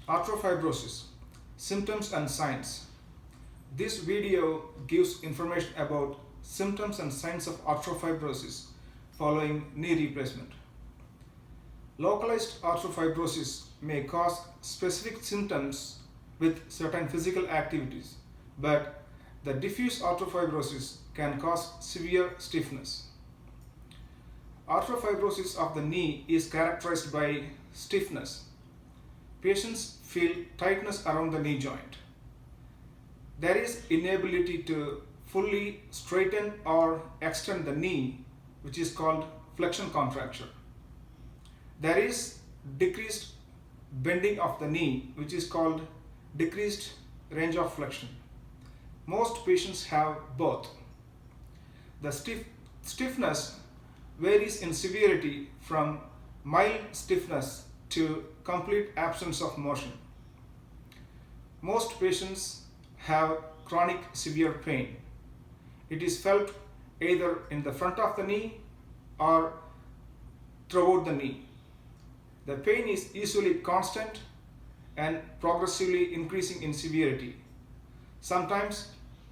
Arthrofibrosis, symptoms and signs. This video gives information about symptoms and signs of arthrofibrosis following knee replacement. Localized arthrofibrosis may cause specific symptoms with certain physical activities, but the diffuse arthrofibrosis can cause severe stiffness. Arthrofibrosis of the knee is characterized by stiffness. Patients feel tightness around the knee joint. There is inability to fully straighten or extend the knee, which is called flexion contracture. There is decreased bending of the knee, which is called decreased range of flexion. Most patients have both. The stiffness varies in severity from mild stiffness to complete absence of motion. Most patients have chronic severe pain. It is felt either in the front of the knee or throughout the knee. The pain is usually constant and progressively increasing in severity. Sometimes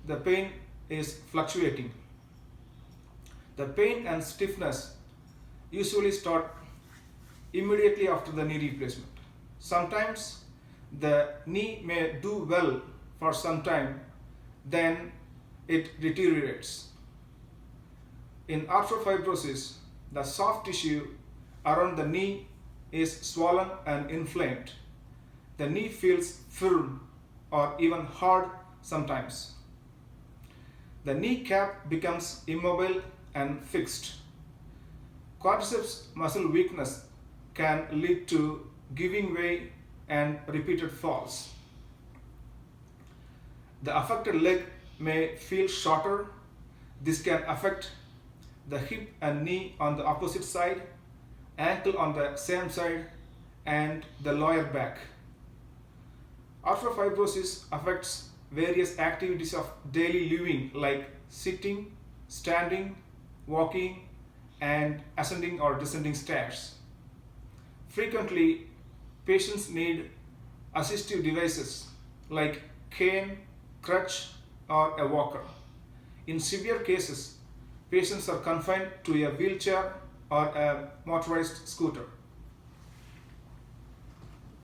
the pain is fluctuating. The pain and stiffness usually start immediately after the knee replacement. Sometimes the knee may do well for some time, then it deteriorates. In arthrofibrosis, the soft tissue around the knee is swollen and inflamed. The knee feels firm or even hard sometimes. The kneecap becomes immobile and fixed. Quadriceps muscle weakness can lead to giving way and repeated falls. The affected leg may feel shorter. This can affect the hip and knee on the opposite side, ankle on the same side, and the lower back. Arthrofibrosis affects various activities of daily living like sitting, standing, walking, and ascending or descending stairs. Frequently, patients need assistive devices like cane, crutch, or a walker. In severe cases, patients are confined to a wheelchair or a motorized scooter.